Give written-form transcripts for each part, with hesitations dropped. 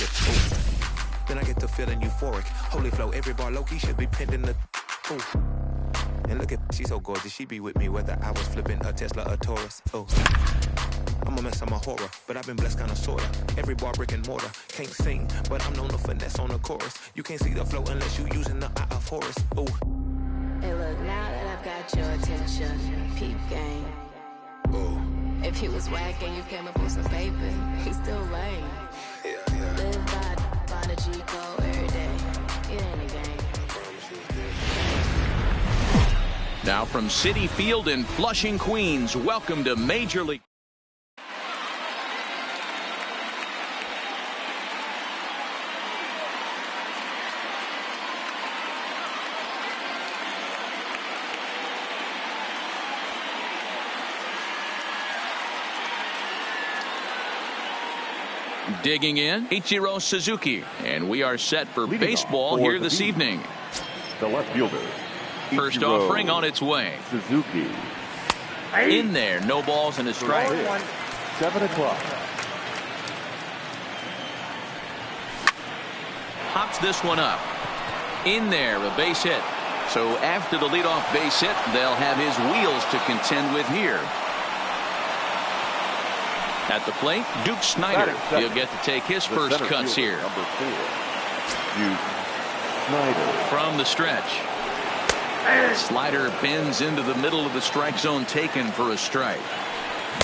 it. Ooh. Then I get to feeling euphoric. Holy flow, every bar low-key should be pinned in the. Ooh. And look at, she's so gorgeous. She be with me whether I was flipping a Tesla or Taurus. Ooh. I'm a mess, I'm a horror, but I've been blessed kinda sorta. Every bar brick and mortar. Can't sing, but I'm known to finesse on the chorus. You can't see the flow unless you using the eye of Horus. Ooh. Hey look, now that I've got your attention, peep game. Ooh. If he was whack and you came up with some paper, he's still lame. Yeah. Live by the G code every day. It ain't a game. Now from Citi Field in Flushing, Queens, welcome to Major League. Digging in, Ichiro Suzuki, and we are set for baseball here this evening. The left fielder. First offering on its way. Suzuki. In there, no balls and a strike. 7 o'clock. Pops this one up. In there, a base hit. So after the leadoff base hit, they'll have his wheels to contend with here. At the plate, Duke Snider. He'll get to take his first cuts here. Number 4. Duke Snider. From the stretch. Slider bends into the middle of the strike zone, taken for a strike.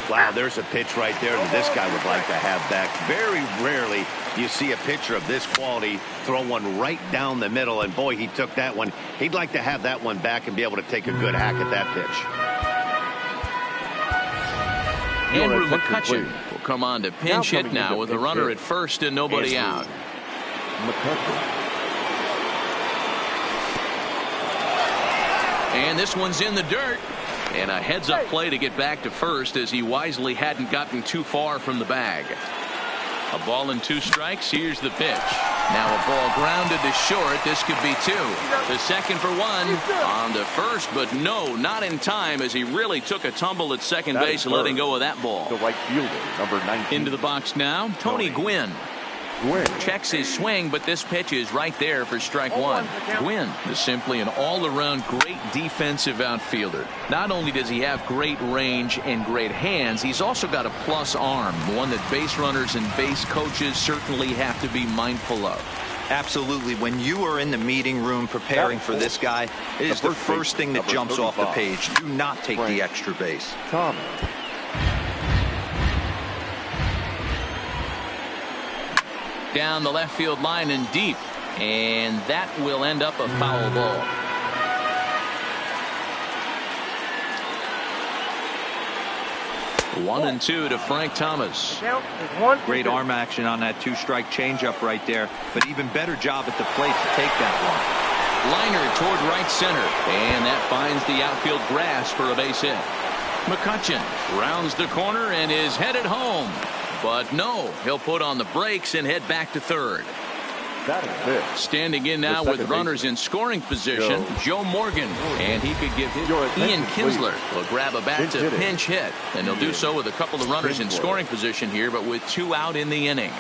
Wow, there's a pitch right there that this guy would like to have back. Very rarely you see a pitcher of this quality throw one right down the middle, and boy, he took that one. He'd like to have that one back and be able to take a good hack at that pitch. Andrew McCutchen will come on to pinch hit now with a runner at first and nobody out. And this one's in the dirt. And a heads-up play to get back to first as he wisely hadn't gotten too far from the bag. A ball and 2 strikes. Here's the pitch. Now a ball grounded to short. This could be 2. The second for 1. On to first, but no, not in time as he really took a tumble at second base, letting go of that ball. The right fielder, number 19. Into the box now, Tony Gwynn. Checks his swing, but this pitch is right there for strike 1. Gwynn is simply an all-around great defensive outfielder. Not only does he have great range and great hands, he's also got a plus arm, one that base runners and base coaches certainly have to be mindful of. Absolutely. When you are in the meeting room preparing for this guy, it is the first thing that jumps off the page. Do not take the extra base. Thomas. Down the left field line and deep, and that will end up a foul ball. One and 2 to Frank Thomas. Great arm action on that 2-strike changeup right there, but even better job at the plate to take that one. Liner toward right center, and that finds the outfield grass for a base hit. McCutchen rounds the corner and is headed home. But no, he'll put on the brakes and head back to third. Standing in now with runners in scoring position, Joe Morgan. And he could give his Ian Kinsler will grab a bat to pinch hit. And he'll do so with a couple of runners in scoring position here, but with 2 out in the inning.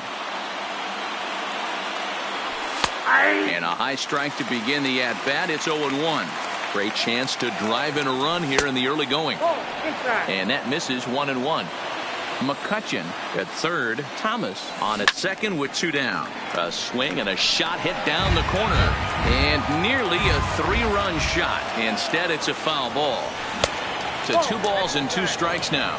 And a high strike to begin the at-bat. It's 0-1. Great chance to drive in a run here in the early going. And that misses 1-1. McCutchen at third. Thomas on at second with 2 down. A swing and a shot hit down the corner. And nearly a 3-run shot. Instead, it's a foul ball. To 2 balls and 2 strikes now.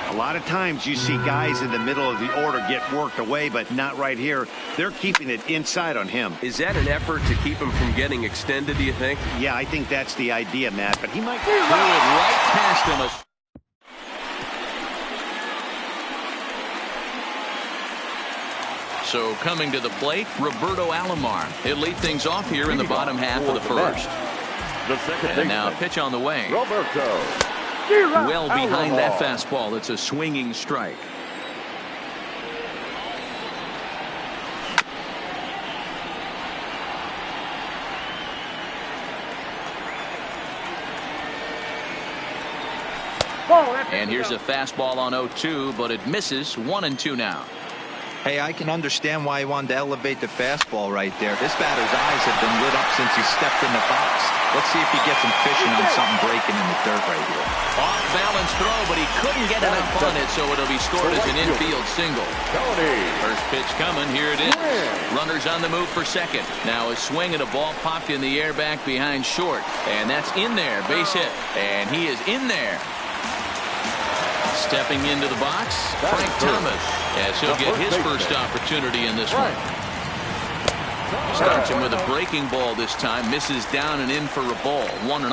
A lot of times you see guys in the middle of the order get worked away, but not right here. They're keeping it inside on him. Is that an effort to keep him from getting extended, do you think? Yeah, I think that's the idea, Matt, but he might threw it right past him. So coming to the plate, Roberto Alomar. He'll lead things off here in the bottom half of the first. And now a pitch on the way. Roberto. Well behind that fastball. It's a swinging strike. And here's a fastball on 0-2, but it misses. 1-2 now. Hey, I can understand why he wanted to elevate the fastball right there. This batter's eyes have been lit up since he stepped in the box. Let's see if he gets him fishing on something breaking in the dirt right here. Off balance throw, but he couldn't get enough on it, so it'll be scored as an infield single. First pitch coming. Here it is. Runners on the move for second. Now a swing and a ball popped in the air back behind short. And that's in there. Base hit. And he is in there. Stepping into the box, Frank Thomas, as he'll get his first opportunity in this one. Starts him with a breaking ball this time, misses down and in for a ball, 1-0.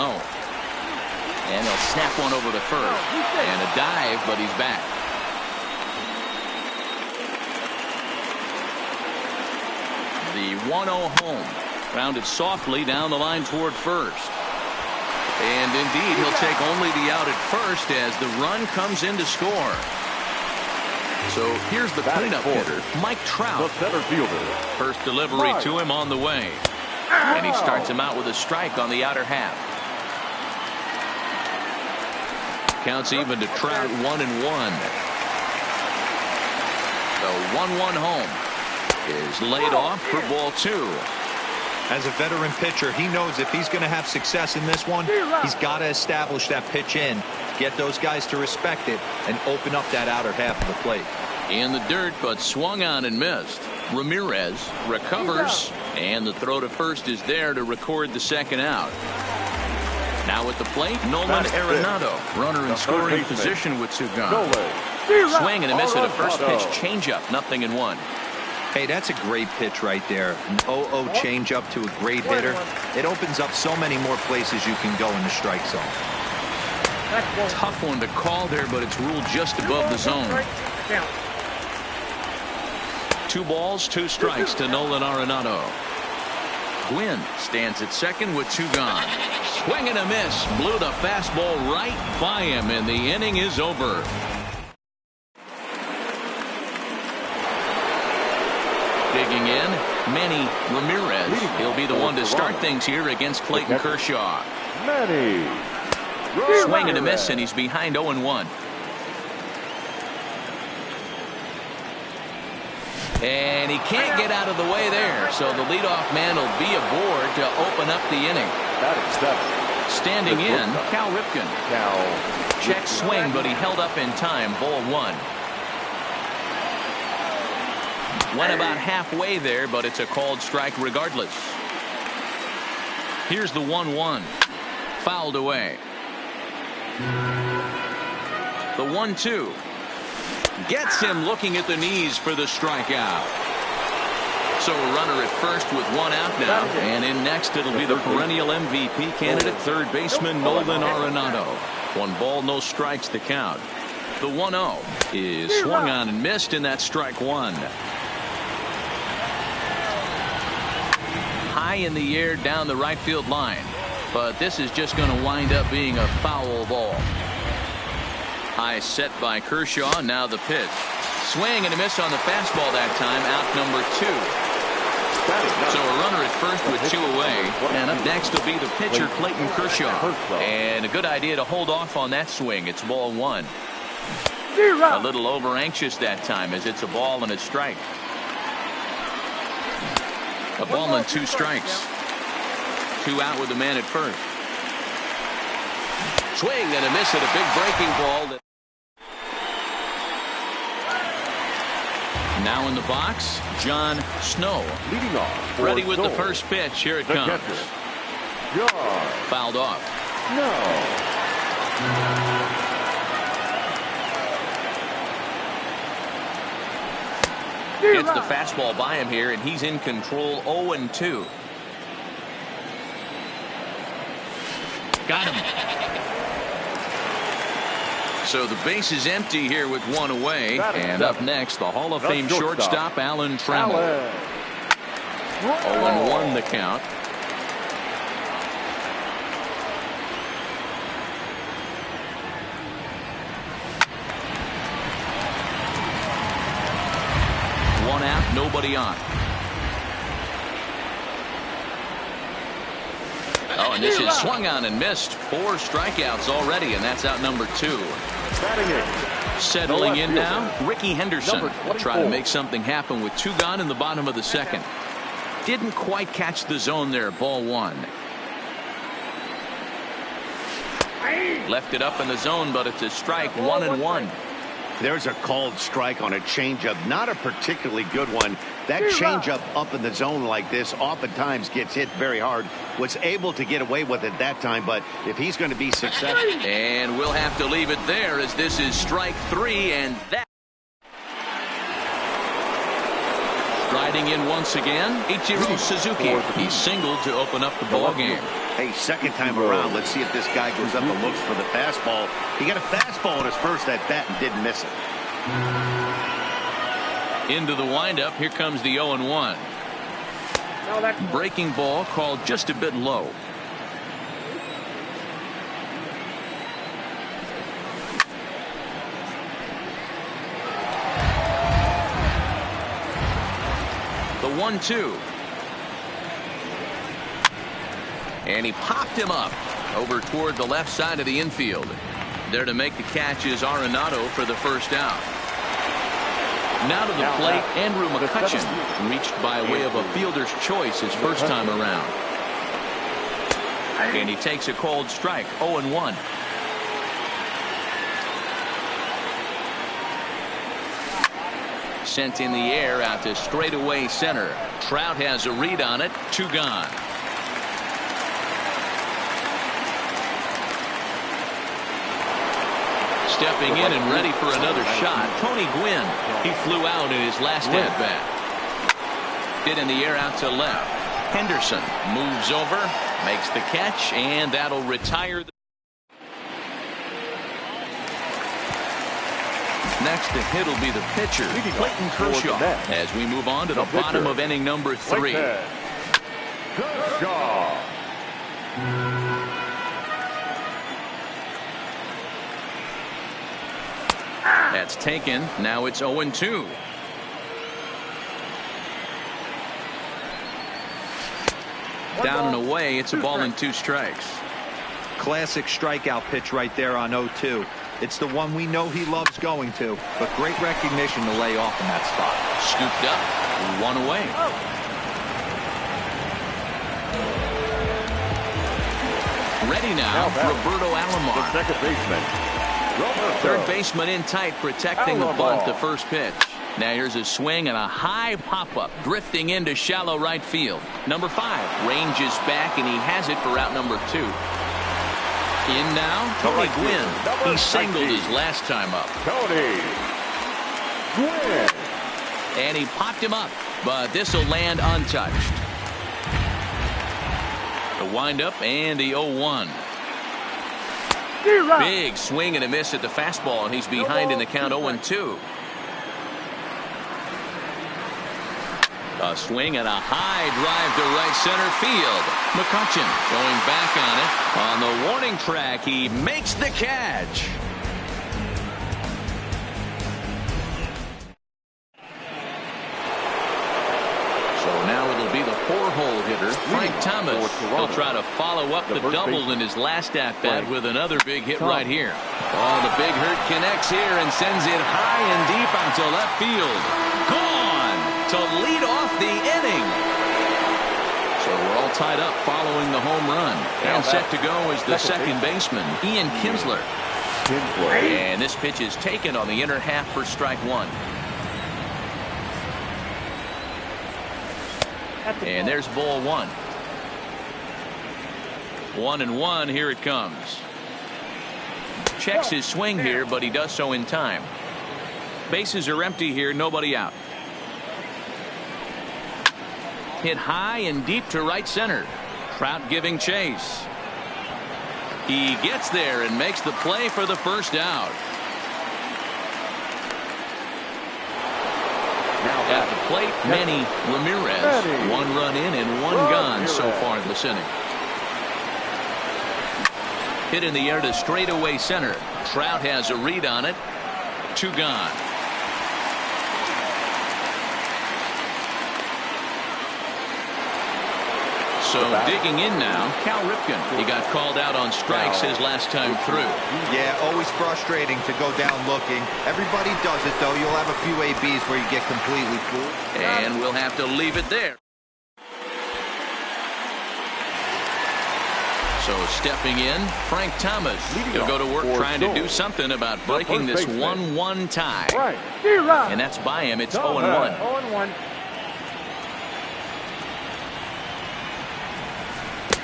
And he'll snap one over to first. And a dive, but he's back. The 1-0 home, rounded softly down the line toward first. And indeed, he'll take only the out at first as the run comes in to score. So here's the cleanup hitter, Mike Trout. The center fielder. First delivery to him on the way. And he starts him out with a strike on the outer half. Counts even to Trout, 1-1. The 1-1 home is laid off for ball 2. As a veteran pitcher, he knows if he's going to have success in this one, he's got to establish that pitch in, get those guys to respect it, and open up that outer half of the plate. In the dirt, but swung on and missed. Ramirez recovers, and the throw to first is there to record the second out. Now at the plate, Nolan Arenado, runner in scoring position with 2 gone. Swing and a miss at a first pitch changeup, 0-1. Hey, that's a great pitch right there. An 0-0 changeup to a great hitter. It opens up so many more places you can go in the strike zone. Tough one to call there, but it's ruled just above the zone. 2 balls, 2 strikes to Nolan Arenado. Gwynn stands at second with 2 gone. Swing and a miss. Blew the fastball right by him, and the inning is over. Digging in, Manny Ramirez. He'll be the one to start things here against Clayton Kershaw. Manny. Swing and a miss, and he's behind 0-1. And he can't get out of the way there, so the leadoff man will be aboard to open up the inning. Standing in, Cal Ripken. Check swing, but he held up in time. Ball 1. Went about halfway there, but it's a called strike regardless. Here's the 1-1. Fouled away. The 1-2. Gets him looking at the knees for the strikeout. So a runner at first with 1 out now. And in next, it'll be the perennial MVP candidate, third baseman Nolan Arenado. 1 ball, no strikes to count. The 1-0 is swung on and missed, and that's strike 1. High in the air down the right field line, but this is just going to wind up being a foul ball. High set by Kershaw. Now the pitch. Swing and a miss on the fastball that time. Out number 2. So a runner at first with 2 away, and up next will be the pitcher Clayton Kershaw. And a good idea to hold off on that swing. It's ball 1. A little over anxious that time as it's a ball and a strike. A ball and 2 strikes. 2 out with the man at first. Swing and a miss at a big breaking ball. Now in the box, John Snow. Leading off. Ready with the first pitch. Here it comes. Fouled off. Gets the fastball by him here, and he's in control. 0-2. Got him. So the base is empty here with 1 away. And up next, the Hall of Fame shortstop, Alan Trammell. 0-1 the count. One out, nobody on. Oh, And this is swung on and missed. 4 strikeouts already, and that's out number 2. Settling in now, Ricky Henderson will try to make something happen with 2 gone in the bottom of the second. Didn't quite catch the zone there. Ball 1. Left it up in the zone, but it's a strike. 1-1. There's a called strike on a changeup. Not a particularly good one. That changeup up in the zone like this oftentimes gets hit very hard. Was able to get away with it that time, but if he's going to be successful. And we'll have to leave it there as this is strike 3, and that. Riding in once again, Ichiro Suzuki. He singled to open up the ball game. Hey, second time around, let's see if this guy goes up and looks for the fastball. He got a fastball on his first at bat and didn't miss it. Into the windup, here comes the 0-1. Breaking ball called just a bit low. The 1-2. And he popped him up over toward the left side of the infield. There to make the catch is Arenado for the first out. Now to the plate, Andrew McCutchen, reached by way of a fielder's choice his first time around. And he takes a called strike. 0-1. Sent in the air out to straightaway center. Trout has a read on it. 2 gone. Stepping in and ready for another shot, Tony Gwynn. He flew out in his last at-bat. Hit in the air out to left. Henderson moves over, makes the catch, and that'll retire. Next to hit will be the pitcher, Clayton Kershaw, as we move on to the bottom of inning number 3. Kershaw. That's taken. Now it's 0-2. Down and away. It's a ball and 2 strikes. Classic strikeout pitch right there on 0-2. It's the one we know he loves going to, but great recognition to lay off in that spot. Scooped up. 1 away. Ready now, Roberto Alomar. The second baseman. Third baseman in tight, protecting the bunt. The first pitch. Now here's a swing and a high pop-up, drifting into shallow right field. Number 5 ranges back, and he has it for out number 2. In now, Tony Gwynn. He singled his last time up. Tony Gwynn. And he popped him up, but this will land untouched. The windup and the 0-1. Big swing and a miss at the fastball, and he's behind in the count. 0-2. A swing and a high drive to right center field. McCutchen going back on it. On the warning track, he makes the catch. So now it'll be the 4-hole hitter, Frank Thomas. He'll try to follow up the double in his last at-bat with another big hit right here. Oh, the big hurt connects here and sends it high and deep onto left field. Gone to lead off the inning. So we're all tied up following the home run. And set to go is the second baseman, Ian Kinsler. And this pitch is taken on the inner half for strike 1. And there's ball 1. 1-1. Here it comes. Checks his swing here, but he does so in time. Bases are empty here. Nobody out. Hit high and deep to right center. Trout giving chase. He gets there and makes the play for the first out. At the plate, Manny Ramirez. 1 run in and 1 gone so far this inning. Hit in the air to straightaway center. Trout has a read on it. 2 gone. So digging in now, Cal Ripken. He got called out on strikes his last time through. Yeah, always frustrating to go down looking. Everybody does it, though. You'll have a few ABs where you get completely fooled. And we'll have to leave it there. So stepping in, Frank Thomas. He'll go to work trying to do something about breaking this 1-1 tie. And that's by him. It's 0-1. 0-1.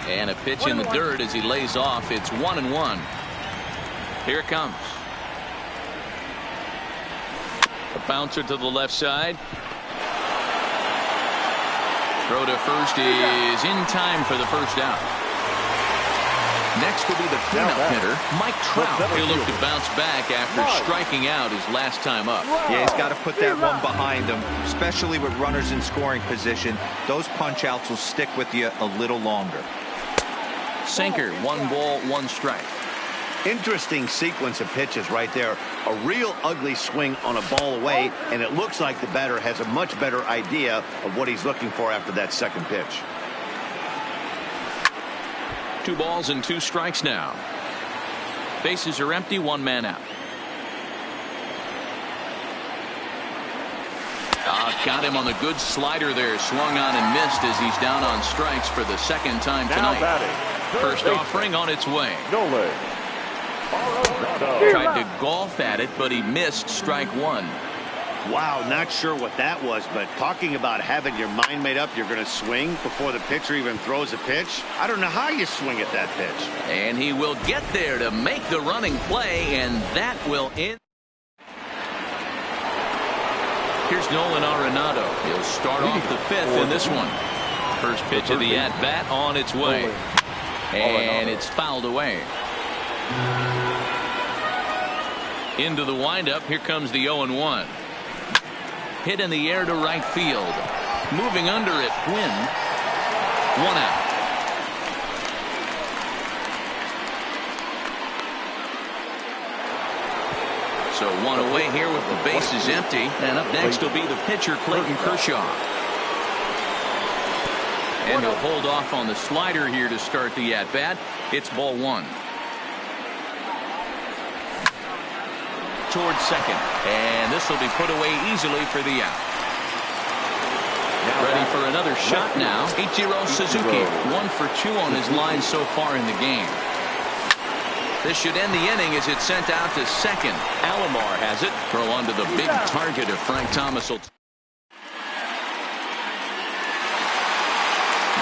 And a pitch in the dirt as he lays off. It's 1-1. Here it comes. A bouncer to the left side. Throw to first is in time for the first out. Next will be the cleanup hitter, Mike Trout. He'll look to bounce back after striking out his last time up. Yeah, he's got to put that one behind him, especially with runners in scoring position. Those punch-outs will stick with you a little longer. Sinker, 1 ball, 1 strike. Interesting sequence of pitches right there. A real ugly swing on a ball away, and it looks like the batter has a much better idea of what he's looking for after that second pitch. 2 balls and 2 strikes now. Bases are empty, 1 man out. Got him on the good slider there. Swung on and missed as he's down on strikes for the second time tonight. First offering on its way. Tried to golf at it, but he missed strike 1. Wow, not sure what that was, but talking about having your mind made up, you're going to swing before the pitcher even throws a pitch. I don't know how you swing at that pitch. And he will get there to make the running play, and that will end. Here's Nolan Arenado. He'll start off the 5th in this one. First pitch of the at-bat on its way. And it's fouled away. Into the windup. Here comes the 0-1. Hit in the air to right field. Moving under it, Quinn. 1 out. So 1 away here with the bases empty. And up next will be the pitcher, Clayton Kershaw. And he'll hold off on the slider here to start the at-bat. It's ball 1. Towards second, and this will be put away easily for the out. Ready for another shot now. Ichiro Suzuki, 1 for 2 on his line so far in the game. This should end the inning as it's sent out to second. Alomar has it. Throw onto the big target of Frank Thomas.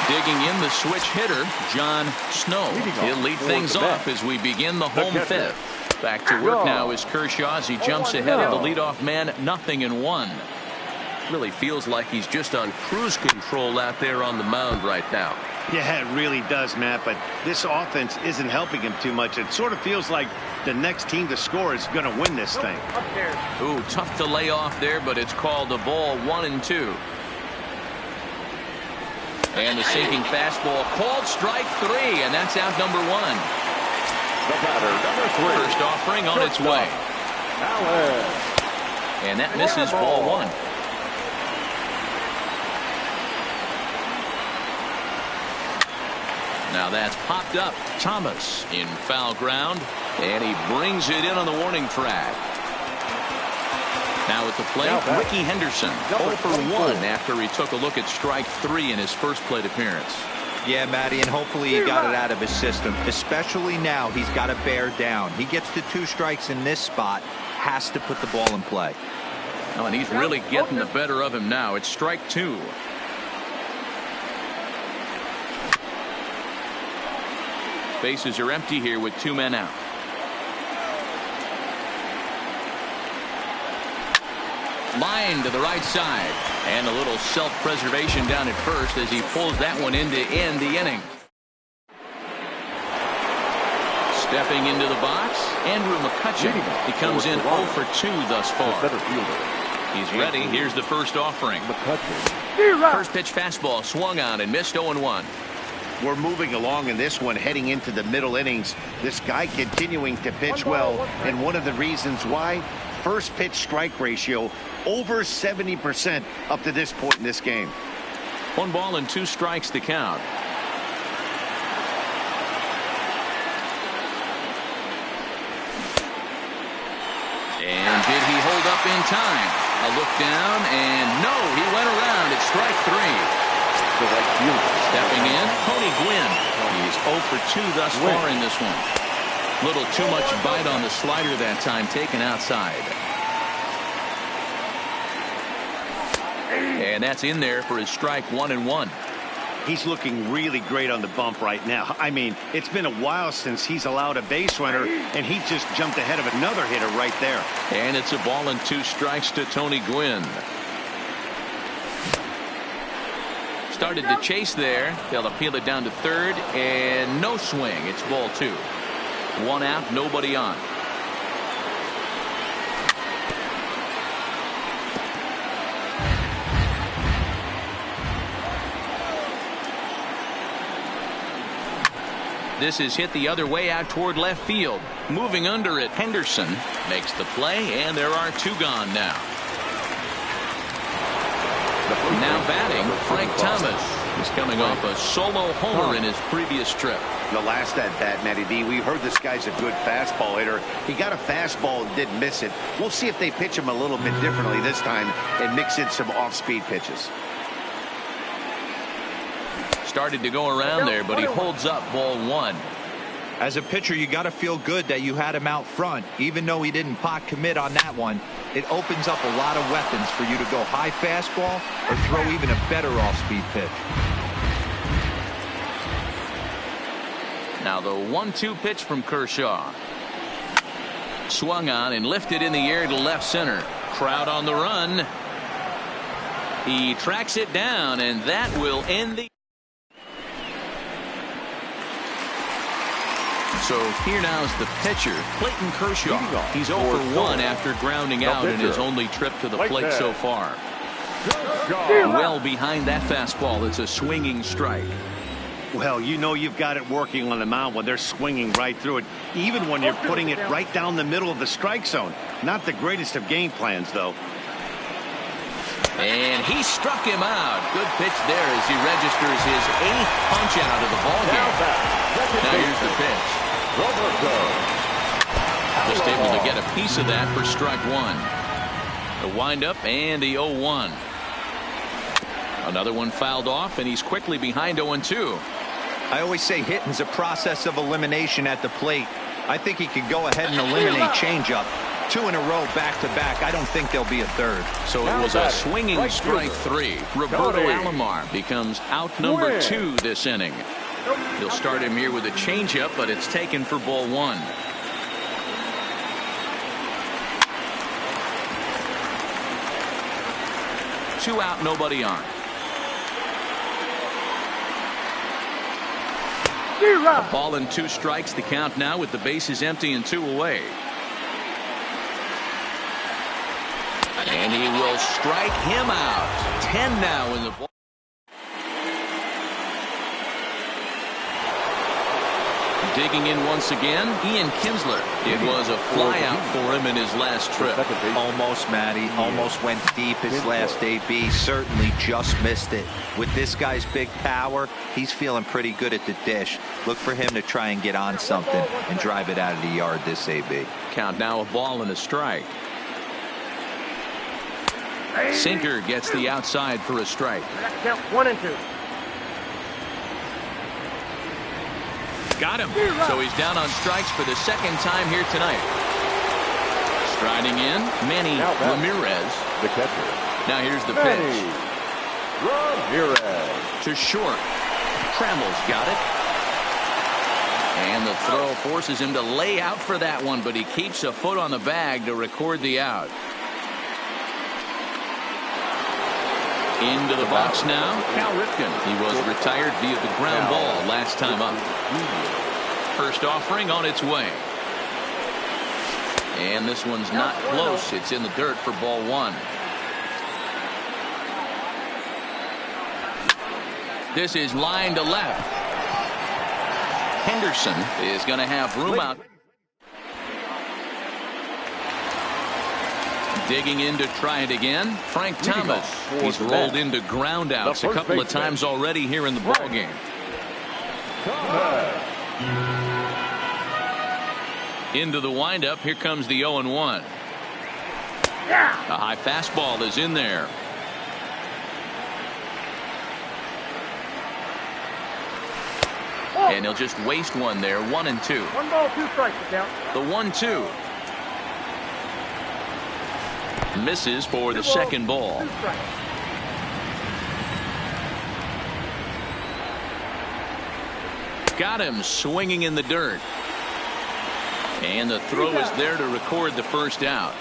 Digging in the switch hitter, John Snow. He'll lead things off as we begin the home 5th. Back to work now is Kershaw as he jumps ahead of the leadoff man, 0-1. Really feels like he's just on cruise control out there on the mound right now. Yeah, it really does, Matt, but this offense isn't helping him too much. It sort of feels like the next team to score is going to win this thing. Ooh, tough to lay off there, but it's called a ball, 1-2. And the sinking fastball called strike 3, and that's out number 1. The batter, number 3. First offering on its way. And that misses ball 1. Now that's popped up. Thomas in foul ground, and he brings it in on the warning track. Now at the plate, Ricky Henderson, 0 for 1 after he took a look at strike 3 in his first plate appearance. Yeah, Matty, and hopefully he got it out of his system. Especially now, he's got to bear down. He gets to 2 strikes in this spot, has to put the ball in play. Oh, and he's really getting the better of him now. It's strike 2. Bases are empty here with 2 men out. Line to the right side, and a little self-preservation down at first as he pulls that one in to end the inning. Stepping into the box, Andrew McCutchen. He comes in 0 for 2 thus far. He's ready. Here's the first offering. First pitch fastball swung on and missed. 0-1. We're moving along in this one, heading into the middle innings. This guy continuing to pitch well, and one of the reasons why, first pitch strike ratio over 70% up to this point in this game. 1 ball and 2 strikes to count. Did he hold up in time? A look down, and no, he went around. It's strike three. Stepping in, Tony Gwynn. He's 0 for 2 thus far in this one. Little too much bite on the slider that time, taken outside. And that's in there for his strike 1-1. He's looking really great on the bump right now. I mean, it's been a while since he's allowed a base runner, and he just jumped ahead of another hitter right there. And it's a ball and 2 strikes to Tony Gwynn. Started to chase there. They'll appeal it down to third, and no swing. It's ball 2. 1 out, nobody on. This is hit the other way out toward left field. Moving under it, Henderson makes the play, and there are 2 gone now. Now batting, Frank Thomas. He's coming off a solo homer in his previous trip. The last at bat, Matty D, we heard this guy's a good fastball hitter. He got a fastball and didn't miss it. We'll see if they pitch him a little bit differently this time and mix in some off-speed pitches. Started to go around there, but he holds up ball 1. As a pitcher, you got to feel good that you had him out front. Even though he didn't pot commit on that one, it opens up a lot of weapons for you to go high fastball or throw even a better off-speed pitch. Now the 1-2 pitch from Kershaw. Swung on and lifted in the air to left center. Crowd on the run. He tracks it down, and that will end the... So here now is the pitcher, Clayton Kershaw. He's 0 for 1 after grounding out in his only trip to the plate so far. Well behind that fastball. It's a swinging strike. Well, you know you've got it working on the mound when they're swinging right through it, even when you're putting it right down the middle of the strike zone. Not the greatest of game plans, though. And he struck him out. Good pitch there as he registers his 8th punch out of the ballgame. Now here's the pitch. Just able to get a piece of that for strike 1. The windup and the 0-1. Another one fouled off, and he's quickly behind 0-2. I always say hitting's a process of elimination at the plate. I think he could go ahead and eliminate changeup. 2 in a row back-to-back. I don't think there'll be a third. So it was a swinging strike 3. Roberto Alomar becomes out number 2 this inning. He'll start him here with a changeup, but it's taken for ball 1. Two out, nobody on. A ball and 2 strikes, the count now with the bases empty and 2 away. And he will strike him out. 10 now in the ball. Digging in once again, Ian Kinsler. It was a flyout for him in his last trip. Almost, Matty. Almost went deep his last AB. Certainly just missed it. With this guy's big power, he's feeling pretty good at the dish. Look for him to try and get on something and drive it out of the yard this AB. Count now a ball and a strike. Sinker gets the outside for a strike. Count 1 and 2. Got him. So he's down on strikes for the second time here tonight. Striding in, Manny Ramirez. The catcher. Now here's the pitch. Ramirez. To short. Trammell's got it. And the throw forces him to lay out for that one, but he keeps a foot on the bag to record the out. Into the box now, Cal Ripken. He was retired via the ground ball last time up. First offering on its way. And this one's not close. It's in the dirt for ball 1. This is line to left. Henderson is going to have room out. Digging in to try it again. Frank Thomas. He's rolled into ground outs a couple of times already here in the ball game. Into the windup. Here comes the 0-1. A high fastball is in there. And he'll just waste one there. 1-2. 1 ball, 2 strikes to count. The 1-2. Misses for the second ball. 2 strikes. Got him swinging in the dirt. And the throw is there to record the first out.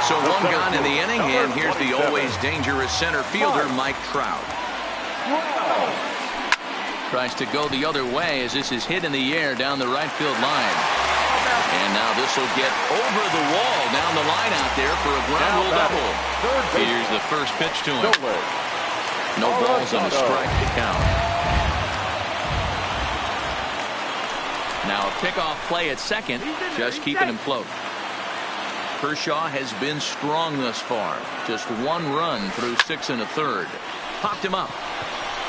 So one gone in the inning, and here's the always dangerous center fielder, Mike Trout. Tries to go the other way as this is hit in the air down the right field line. And now this will get over the wall down the line out there for a ground rule double. Here's the first pitch to him. No balls and a strike to count. Now a pickoff play at second, just keeping him float. Kershaw has been strong thus far. Just 1 run through 6 1/3. Popped him up.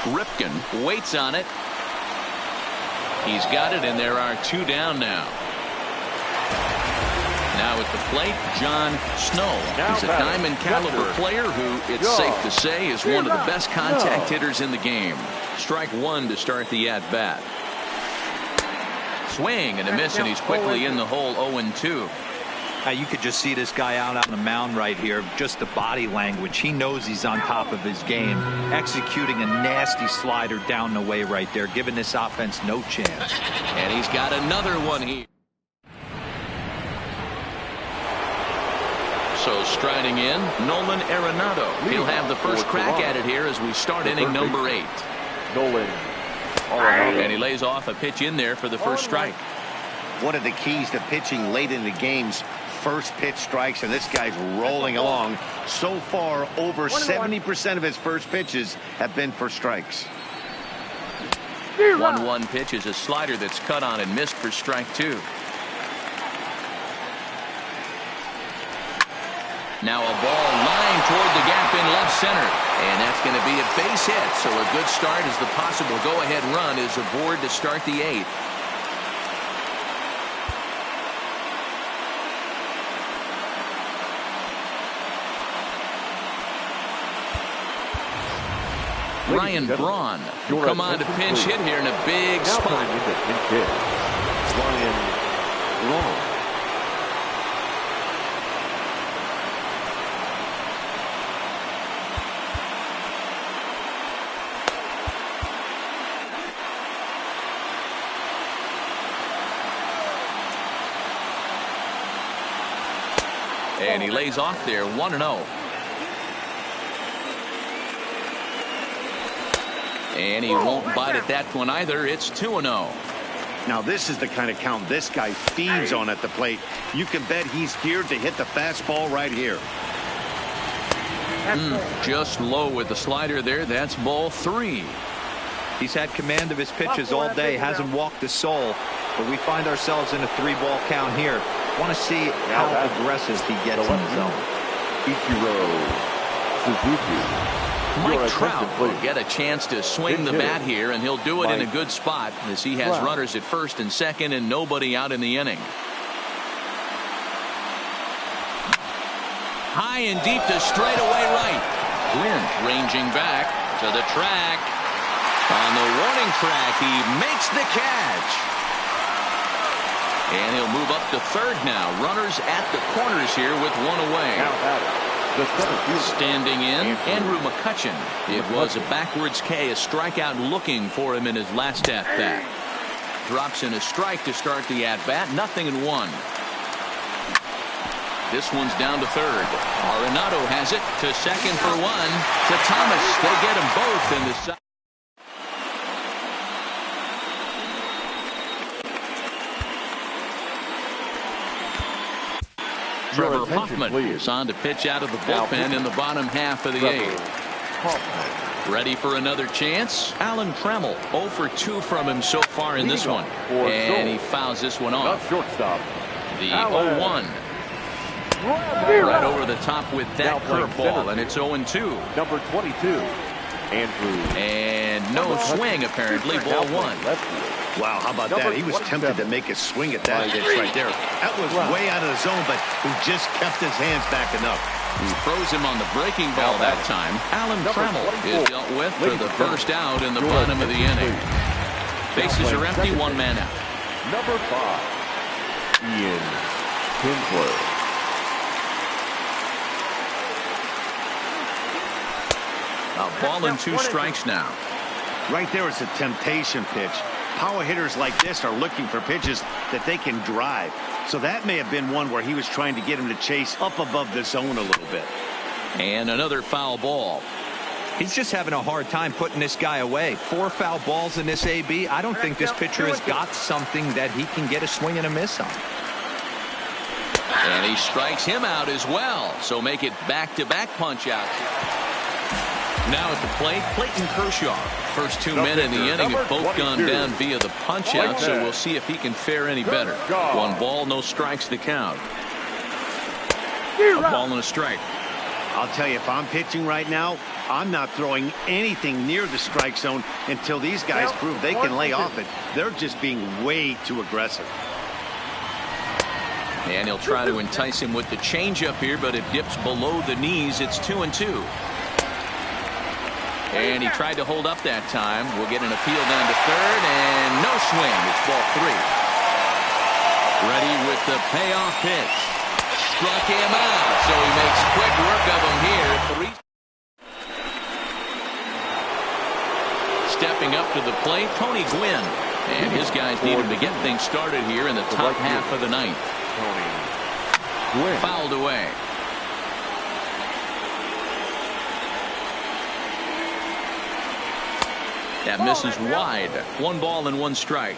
Ripken waits on it. He's got it, and there are 2 down now. Now at the plate, John Snow. He's a diamond caliber player who, it's safe to say, is one of the best contact hitters in the game. Strike 1 to start the at-bat. Swing and a miss, and he's quickly in the hole. 0-2. You could just see this guy out on the mound right here. Just the body language. He knows he's on top of his game. Executing a nasty slider down the way right there, giving this offense no chance. And he's got another one here. So striding in, Nolan Arenado. He'll have the first crack at it here as we start inning number 8. Nolan. And he lays off a pitch in there for the first strike. One of the keys to pitching late in the game's first pitch strikes, and this guy's rolling along. So far, over 70% of his first pitches have been for strikes. 1-1 pitch is a slider that's cut on and missed for strike 2. Now a ball lined toward the gap in left center, and that's going to be a base hit. So a good start as the possible go-ahead run is aboard to start the 8th. Ryan Braun will come on to pinch hit here in a big spot. Ryan Braun. And he lays off there. 1-0. And he won't bite at that one either. It's 2-0. Now this is the kind of count this guy feeds on at the plate. You can bet he's geared to hit the fastball right here. Just low with the slider there. That's ball 3. He's had command of his pitches all day. Hasn't walked a soul. But we find ourselves in a 3-ball count here. Want to see how aggressive he gets in the zone. Ichiro Suzuki. Mike Trout will get a chance to swing the bat here, and he'll do it in a good spot as he has runners at first and second and nobody out in the inning. High and deep to straightaway right. Grinch ranging back to the track. On the warning track, he makes the catch. And he'll move up to third now. Runners at the corners here with 1 away. Standing in, Andrew McCutchen. It was a backwards K, a strikeout looking for him in his last at-bat. Drops in a strike to start the at-bat. 0-1. This one's down to third. Arenado has it to second for 1. To Thomas. They get them both in the side. Trevor Hoffman is on to pitch out of the bullpen in the bottom half of the 8th. Ready for another chance? Alan Trammell 0 for 2 from him so far in this one. And he fouls this one off. The 0-1. Right over the top with that curveball, and it's 0-2. Number 22, Andrew. And no swing apparently. Ball 1. Wow, how about that? He was tempted to make a swing at that pitch right there. That was way out of the zone, but he just kept his hands back enough. He throws him on the breaking ball that time. Alan Trammell is dealt with for the first out in the bottom of the inning. Bases are empty, one man out. Number 5, Ian Kinsler. A ball and 2 strikes now. Right there is a temptation pitch. Power hitters like this are looking for pitches that they can drive. So that may have been one where he was trying to get him to chase up above the zone a little bit. And another foul ball. He's just having a hard time putting this guy away. 4 foul balls in this AB. I don't think this pitcher has got something that he can get a swing and a miss on. And he strikes him out as well. So make it back-to-back punch out. Now at the plate, Clayton Kershaw. First 2 men in the inning have both gone down via the punch out, so we'll see if he can fare any better. 1 ball, no strikes to count. A ball and a strike. I'll tell you, if I'm pitching right now, I'm not throwing anything near the strike zone until these guys prove they can lay off it. They're just being way too aggressive. And he'll try to entice him with the changeup here, but it dips below the knees. It's 2-2. And he tried to hold up that time. We'll get an appeal down to third, and no swing. It's ball 3. Ready with the payoff pitch. Struck him out, so he makes quick work of him here. 3. Stepping up to the plate, Tony Gwynn. And his guys need him to get things started here in the top half of the ninth. Fouled away. That misses wide. 1 ball and 1 strike.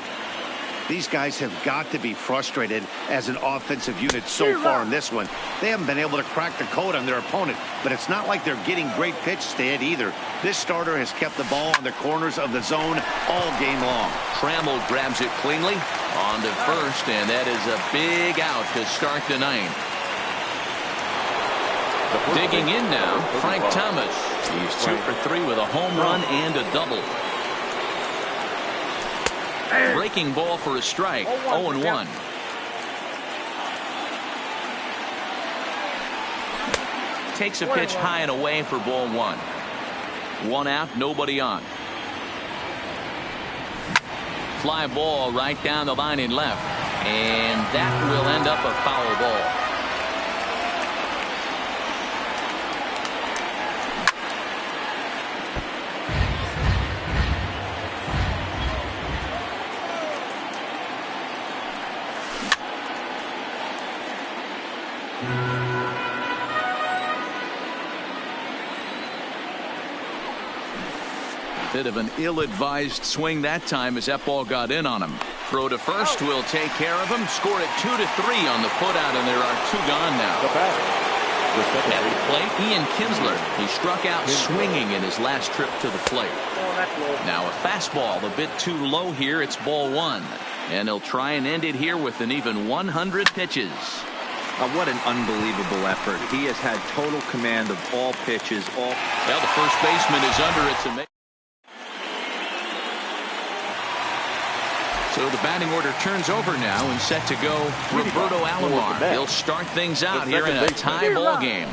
These guys have got to be frustrated as an offensive unit so far in this one. They haven't been able to crack the code on their opponent, but it's not like they're getting great pitches to hit either. This starter has kept the ball on the corners of the zone all game long. Trammell grabs it cleanly on to first, and that is a big out to start the ninth. Digging in now, Frank Thomas. He's 2 for 3 with a home run and a double. Breaking ball for a strike. 0-1. Takes a pitch high and away for ball 1. 1 out, nobody on. Fly ball right down the line in left. And that will end up a foul ball. Bit of an ill-advised swing that time as that ball got in on him. Throw to first will take care of him. Score it 2-3 on the putout, and there are 2 gone now. At the plate, Ian Kinsler. He struck out swinging in his last trip to the plate. Now a fastball a bit too low here. It's ball 1. And he'll try and end it here with an even 100 pitches. What an unbelievable effort. He has had total command of all pitches. Well, the first baseman is under. It's amazing. So the batting order turns over now and set to go Roberto Alomar. He'll start things out here in a tie ball game.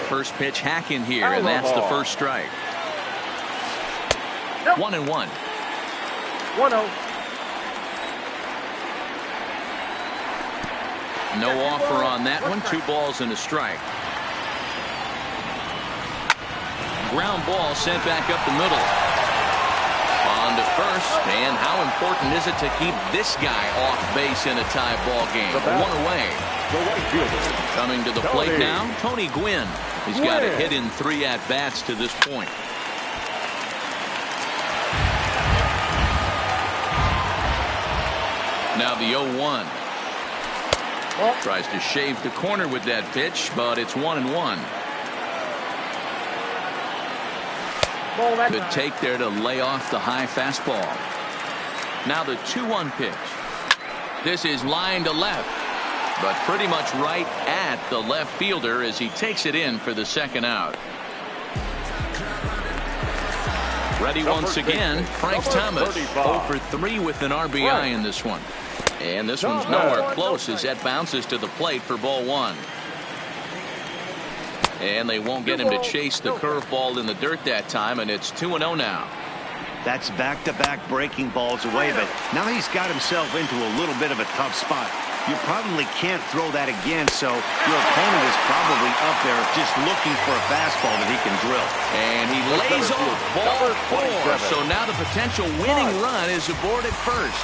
First pitch hack in here, and that's the first strike. 1-1. 1-0. No offer on that one. 2 balls and a strike. Ground ball sent back up the middle. On to first, and how important is it to keep this guy off base in a tie ball game? 1 away. Coming to the plate now, Tony Gwynn. He's got a hit in 3 at-bats to this point. Now the 0-1. Tries to shave the corner with that pitch, but it's 1-1. Good take there to lay off the high fastball. Now the 2-1 pitch. This is line to left, but pretty much right at the left fielder as he takes it in for the second out. Ready once again, Frank Thomas. 0 for 3 with an RBI in this one. And this one's nowhere close as that bounces to the plate for ball 1. And they won't get him to chase the curveball in the dirt that time, and it's 2-0 now. That's back-to-back breaking balls away, but now he's got himself into a little bit of a tough spot. You probably can't throw that again, so your opponent is probably up there just looking for a fastball that he can drill. And he lays off ball 4, so now the potential winning run is aboard at first.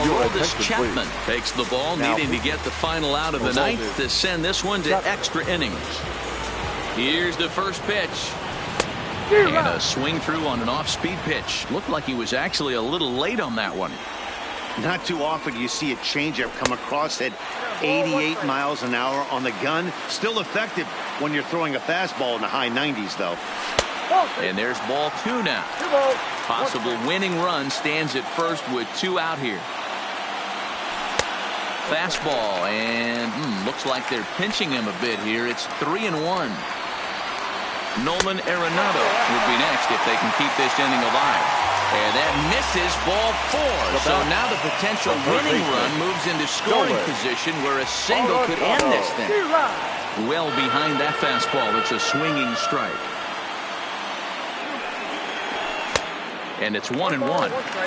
Aroldis Chapman takes the ball, needing to get the final out of the ninth to send this one to extra innings. Here's the first pitch. And a swing through on an off-speed pitch. Looked like he was actually a little late on that one. Not too often you see a changeup come across at 88 miles an hour on the gun. Still effective when you're throwing a fastball in the high 90s, though. And there's ball 2 now. Possible winning run stands at first with 2 out here. Fastball, and looks like they're pinching him a bit here. It's 3-1. Nolan Arenado would be next if they can keep this inning alive. And that misses ball 4. So now the potential winning run moves into scoring position where a single could end this thing. Well behind that fastball. It's a swinging strike. And it's 1-1.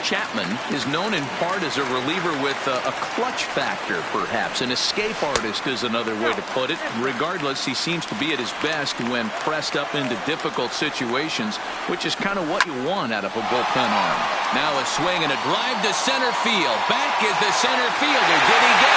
Chapman is known in part as a reliever with a clutch factor, perhaps. An escape artist is another way to put it. Regardless, he seems to be at his best when pressed up into difficult situations, which is kind of what you want out of a bullpen arm. Now a swing and a drive to center field. Back is the center fielder. Did he get